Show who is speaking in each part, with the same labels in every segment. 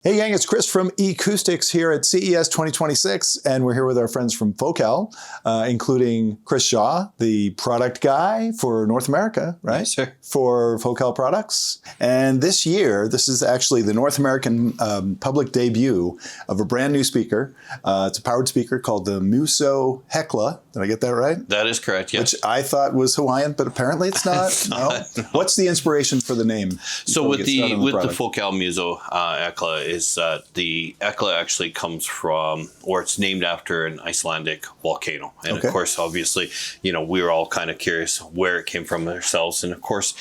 Speaker 1: Hey gang, it's Chris from Ecoustics here at CES 2026, and we're here with our friends from Focal, including Chris Shaw, the product guy for North America, right?
Speaker 2: Yes, sir.
Speaker 1: For Focal products. And this year, this is actually the North American public debut of a brand new speaker. It's a powered speaker called the Mu-So Hekla. Did I get that right?
Speaker 2: That is correct, yes.
Speaker 1: Which I thought was Hawaiian, but apparently it's not. No. What's the inspiration for the name?
Speaker 2: So with the Focal Mu-So Hekla is that the Hekla actually comes from, or it's named after an Icelandic volcano. And of course, obviously, you know, we were all kind of curious where it came from ourselves. And of course,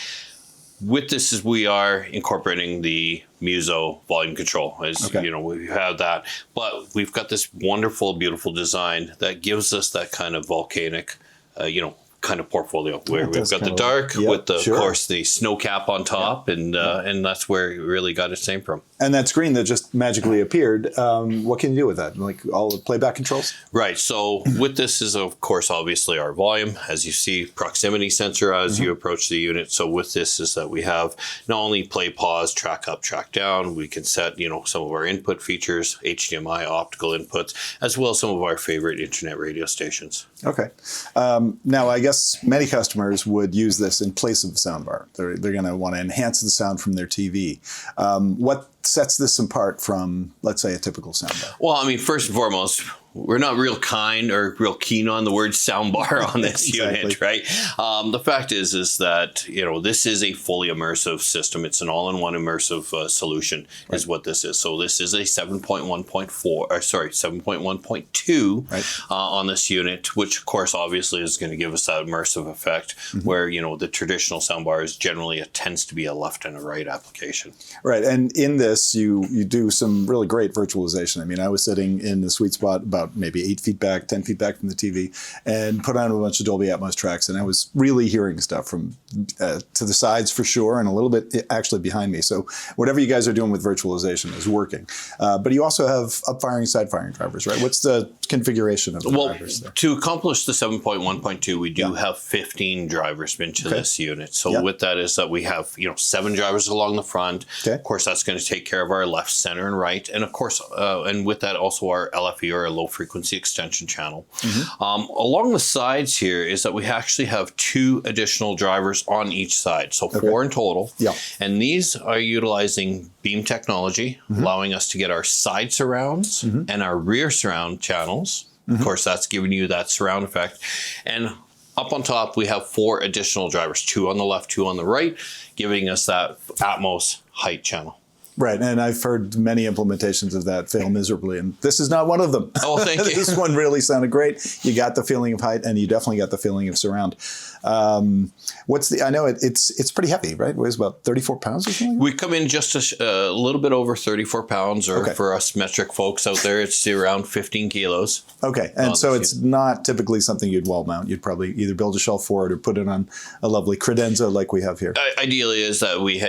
Speaker 2: with this is we are incorporating the Mu-So volume control, as you know, we have that, but we've got this wonderful, beautiful design that gives us that kind of volcanic, you know, kind of portfolio where we've got the dark with the, of course, the snow cap on top, and that's where it really got its name from.
Speaker 1: And that screen that just magically appeared, what can you do with that? Like all the playback controls?
Speaker 2: Right. So with this is, of course, obviously our volume, as you see, proximity sensor as you approach the unit. So with this is that we have not only play, pause, track up, track down. We can set, you know, some of our input features, HDMI, optical inputs, as well as some of our favorite internet radio stations.
Speaker 1: Okay. Now, I guess many customers would use this in place of the soundbar. They're going to want to enhance the sound from their TV. What sets this apart from, let's say, a typical soundbar?
Speaker 2: Well, I mean, first and foremost, we're not real kind or real keen on the word soundbar on this unit, right? The fact is that, you know, this is a fully immersive system. It's an all-in-one immersive solution is what this is. So this is a 7.1.2 on this unit, which of course obviously is going to give us that immersive effect where, you know, the traditional soundbar is generally, it tends to be a left and a right application.
Speaker 1: Right. And in this, you do some really great virtualization. I mean, I was sitting in the sweet spot about maybe 8 feet back, 10 feet back from the TV, and put on a bunch of Dolby Atmos tracks, and I was really hearing stuff from to the sides for sure, and a little bit actually behind me. So whatever you guys are doing with virtualization is working. But you also have up-firing, side-firing drivers, right? What's the configuration of the drivers there?
Speaker 2: To accomplish the 7.1.2, we do have 15 drivers into this unit. So with that is that we have, you know, 7 drivers along the front. Of course, that's going to take care of our left, center, and right. And of course, and with that also our LFE, or a low frequency extension channel. Along the sides here is that we actually have 2 additional drivers on each side, so 4 in total. And these are utilizing beam technology, allowing us to get our side surrounds and our rear surround channels. Of course, that's giving you that surround effect. And up on top, we have 4 additional drivers, 2 on the left, 2 on the right, giving us that Atmos height channel.
Speaker 1: Right, and I've heard many implementations of that fail miserably, and this is not one of them.
Speaker 2: Oh, thank you.
Speaker 1: This one really sounded great. You got the feeling of height, and you definitely got the feeling of surround. I know it's pretty heavy, right? It weighs about 34 pounds or something?
Speaker 2: We come in just a little bit over 34 pounds, or for us metric folks out there, it's around 15 kilos.
Speaker 1: Okay, and so it's not typically something you'd wall mount. You'd probably either build a shelf for it or put it on a lovely credenza like we have here.
Speaker 2: Ideally is that we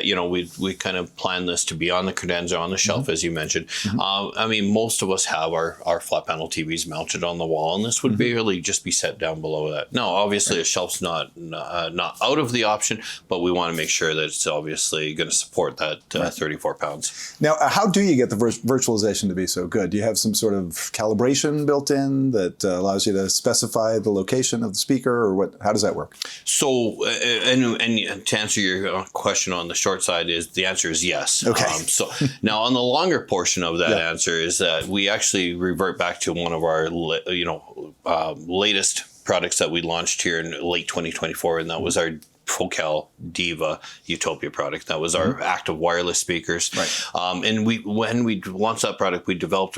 Speaker 2: kind of plan this to be on the credenza, on the shelf, as you mentioned. I mean, most of us have our flat panel TVs mounted on the wall, and this would barely just be set down below that. Now, obviously, a shelf's not out of the option, but we want to make sure that it's obviously going to support that 34 pounds. Now,
Speaker 1: how do you get the virtualization to be so good? Do you have some sort of calibration built in that allows you to specify the location of the speaker, or what? How does that work?
Speaker 2: So, and to answer your question on the short side, the answer is yes.
Speaker 1: Okay.
Speaker 2: So now on the longer portion of that answer is that we actually revert back to one of our latest products that we launched here in late 2024, and that was our Focal Diva Utopia product. That was our active wireless speakers. And when we launched that product, we developed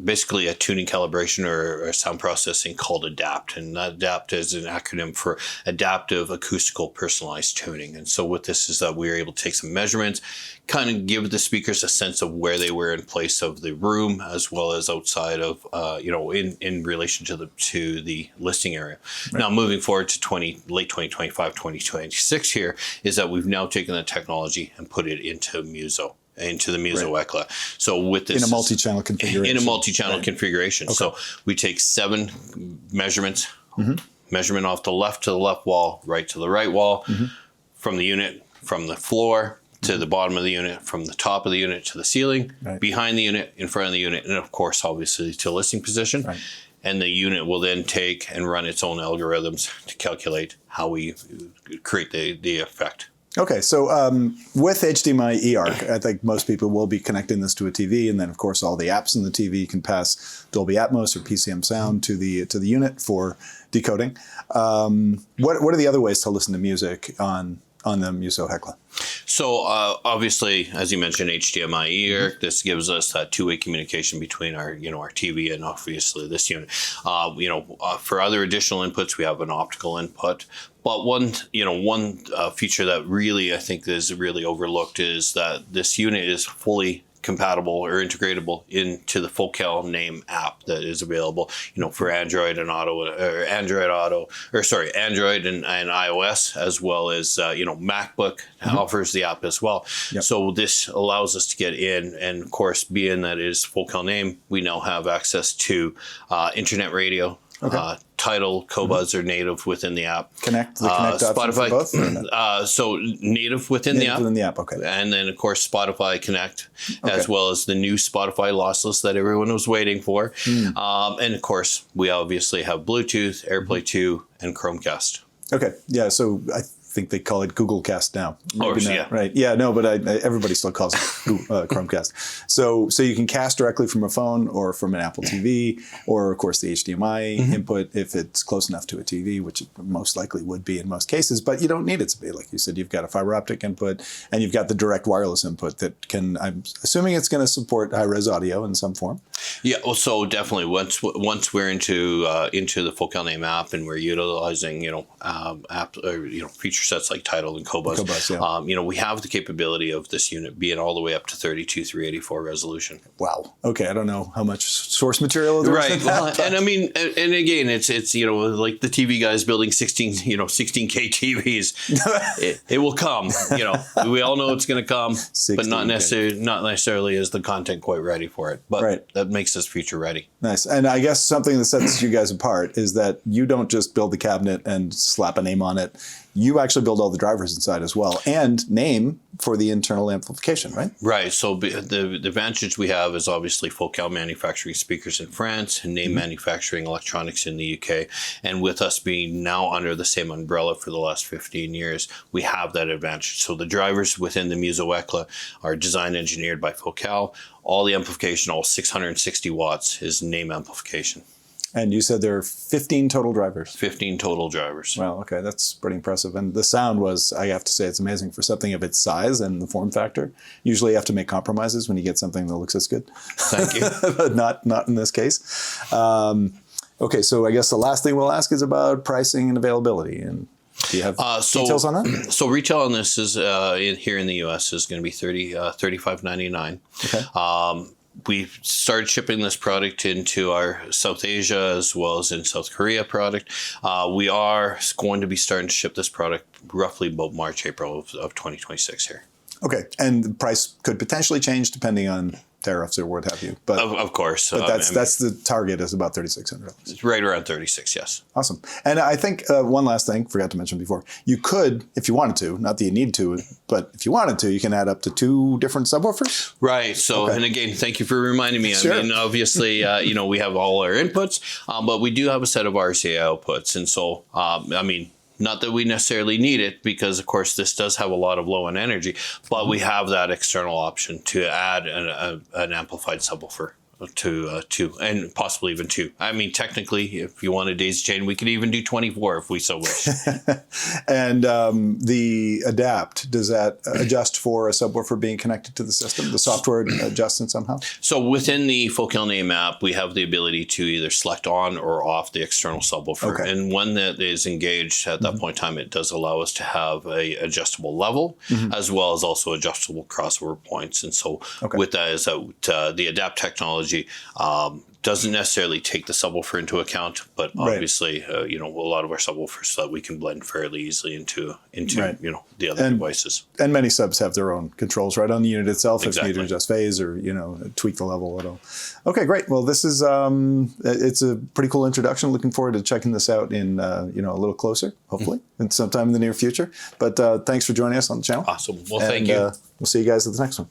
Speaker 2: basically a tuning calibration or sound processing called ADAPT. And that ADAPT is an acronym for Adaptive Acoustical Personalized Tuning. And so what this is that we were able to take some measurements, kind of give the speakers a sense of where they were in place of the room, as well as outside of, in relation to the listing area. Now, moving forward to late 2025, 2026 here, is that we've now taken the technology and put it into Mu-So. Into the Mu-So Hekla. So with this,
Speaker 1: in a multi-channel configuration.
Speaker 2: In a multi-channel configuration. So we take 7 measurements, measurement off the left to the left wall, right to the right wall, from the unit, from the floor to the bottom of the unit, from the top of the unit to the ceiling, behind the unit, in front of the unit, and of course, obviously, to listening position. Right. And the unit will then take and run its own algorithms to calculate how we create the effect.
Speaker 1: Okay, so with HDMI eARC, I think most people will be connecting this to a TV, and then of course all the apps in the TV can pass Dolby Atmos or PCM sound to the unit for decoding. What are the other ways to listen to music on the Mu-So Hekla?
Speaker 2: So obviously, as you mentioned, HDMI eARC, this gives us that two-way communication between our TV and obviously this unit. For other additional inputs, we have an optical input. But one feature that really I think is really overlooked is that this unit is fully compatible or integratable into the Focal Name app that is available, for Android and Android and iOS, as well as MacBook offers the app as well. Yep. So this allows us to get in, and of course, being that it is Focal Name, we now have access to internet radio. Okay. Tidal, Qobuz are native within the app.
Speaker 1: Connect Spotify, both?
Speaker 2: So native within the app.
Speaker 1: Within the app, okay.
Speaker 2: And then, of course, Spotify Connect, as well as the new Spotify lossless that everyone was waiting for. And, of course, we obviously have Bluetooth, AirPlay 2, and Chromecast.
Speaker 1: Okay, yeah, so I think they call it Google Cast now.
Speaker 2: Maybe not,
Speaker 1: yeah. Right, yeah, no, but everybody still calls it Chromecast. So you can cast directly from a phone or from an Apple TV, or of course the HDMI input if it's close enough to a TV, which it most likely would be in most cases, but you don't need it to be. Like you said, you've got a fiber optic input, and you've got the direct wireless input that can, I'm assuming it's going to support high-res audio in some form.
Speaker 2: Yeah, well, so definitely once we're into the Focal Name app and we're utilizing feature sets like Tidal and Qobuz, yeah. We have the capability of this unit being all the way up to 32,384 resolution.
Speaker 1: Wow. Okay, I don't know how much source material there is.
Speaker 2: Right. Well, and I mean, and again, it's like the TV guys building 16K TVs. it will come. We all know it's going to come, but not necessarily is the content quite ready for it. But that makes us future ready.
Speaker 1: Nice. And I guess something that sets you guys apart is that you don't just build the cabinet and slap a name on it. You actually build all the drivers inside as well, and name for the internal amplification, right?
Speaker 2: Right. So the advantage we have is obviously Focal manufacturing speakers in France and Name manufacturing electronics in the UK. And with us being now under the same umbrella for the last 15 years, we have that advantage. So the drivers within the Mu-So Hekla are designed and engineered by Focal. All the amplification, all 660 watts, is Name amplification.
Speaker 1: And you said there are 15 total drivers.
Speaker 2: 15 total drivers.
Speaker 1: Wow, okay, that's pretty impressive. And the sound was, I have to say, it's amazing for something of its size and the form factor. Usually you have to make compromises when you get something that looks as good.
Speaker 2: Thank you.
Speaker 1: But not in this case. Okay, so I guess the last thing we'll ask is about pricing and availability. And do you have details on that?
Speaker 2: So retail on this is here in the U.S. is going to be $35.99. Okay. We started shipping this product into our South Asia as well as in South Korea product. We are going to be starting to ship this product roughly about March, April of 2026 here. Okay, and the price could potentially change depending on tariffs or what have you. But of course. But that's the target is about $3,600. It's right around 36, yes. Awesome. And I think one last thing, forgot to mention before, you could, if you wanted to, not that you need to, but if you wanted to, you can add up to 2 different subwoofers. Right. So, and again, thank you for reminding me. Sure. I mean, obviously, we have all our inputs, but we do have a set of RCA outputs. And so, not that we necessarily need it because, of course, this does have a lot of low-end energy, but we have that external option to add an amplified subwoofer to 2 and possibly even 2. I mean, technically, if you want a daisy chain, we could even do 24 if we so wish. And the Adapt, does that adjust for a subwoofer being connected to the system? The software adjusts it somehow? So within the Focal Name app, we have the ability to either select on or off the external subwoofer. Okay. And when that is engaged at that point in time, it does allow us to have a adjustable level as well as also adjustable crossover points. And so with that is that the Adapt technology doesn't necessarily take the subwoofer into account, but obviously, a lot of our subwoofers that we can blend fairly easily into the other devices. And many subs have their own controls right on the unit itself. Exactly. If you need to adjust phase or tweak the level at all. Okay, great. Well, this is it's a pretty cool introduction. Looking forward to checking this out in a little closer, hopefully, and sometime in the near future. But thanks for joining us on the channel. Awesome. Well, thank you.
Speaker 1: We'll see you guys at the next one.